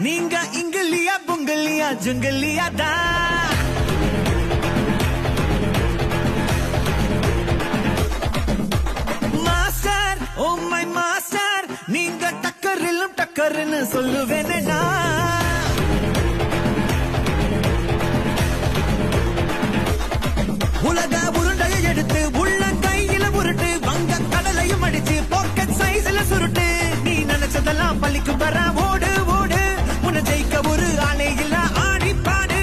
நீங்க இங்கிலியா புங்கலியா ஜுங்கலியா தான். Master oh my master, நீங்க டக்கரிலும் டக்கர்னு சொல்லுவேனே நான். உலக உருண்டைய எடுத்து உள்ள கையில உருட்டு, வங்க கடலையும் அடிச்சு பாக்கெட் சைஸ்ல சுருட்டு. நீ நினைச்சதெல்லாம் பள்ளிக்கு வர ஓடு ஓடு, உன்னை ஜெயிக்க ஒரு ஆளே இல்ல ஆடி பாடு.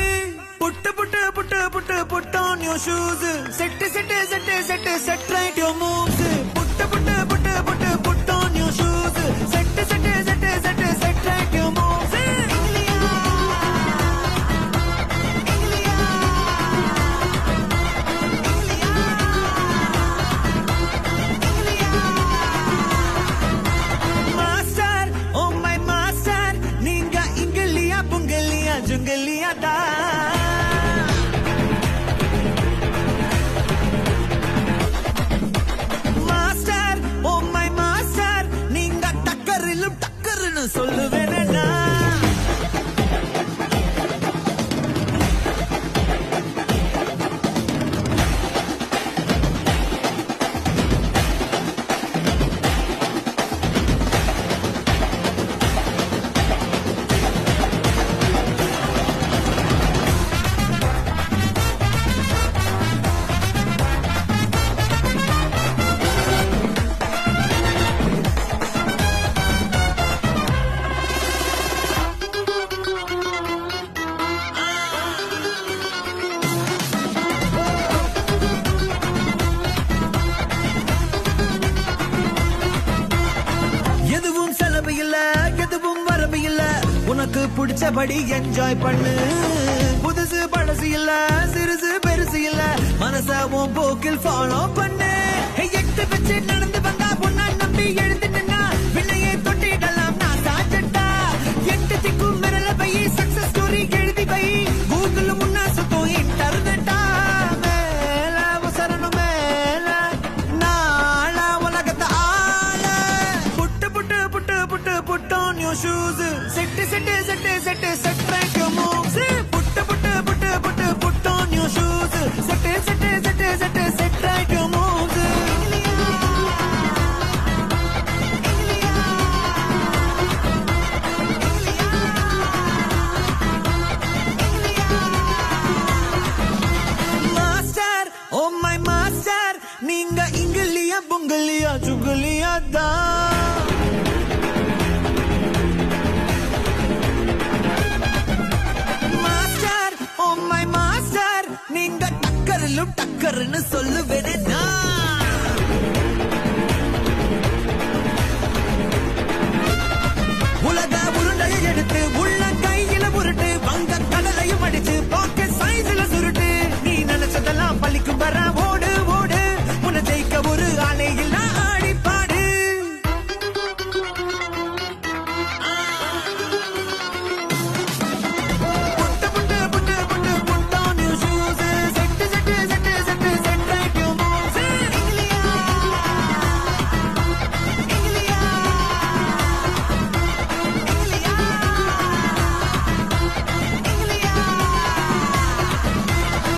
Put put put put put on your shoes, set set set set set right your moves. Put put put put put on your shoes, set set set set set right your moves. Master oh my master, நீங்க இங்கிலியா புங்கலியா ஜுங்கலியா தான். Master oh my master, நீங்க டக்கரிலும் டக்கர்னு சொல்லுவேனே நான். எதுவும் செலவு இல்ல, எதுவும் வரவு இல்ல, உனக்கு பிடிச்சபடி என்ஜாய் பண்ணு. புதுசு பழசு இல்ல, சிறுசு பெருசு இல்ல, மனச உன் போக்கில் ஃபாலோ பண்ணு. எட்டு வச்சு நடந்து வந்தா பொண்ணா நம்பி எழுந்து நின்னா வினையை தொட்டிடலாம் நான் சாச்சட்டா. எட்டு திக்கும் மிரல பை சக்சஸ் ஸ்டோரி எழுதி பை, கூகுள் முன்னா சுத்தம் இன்டர்நெட்டா. மேல உசரணும் மேல நாள உலகத்தை ஆள. Put put put put put on your shoes, set set set set set right your moves. Put put put put put on your shoes, set set set set set right your moves. Master oh my master, நீங்க இங்கிலியா புங்கலியா ஜுங்கலியா தான். Master oh my master, நீங்க டக்கரிலும் டக்கர்னு சொல்லுவே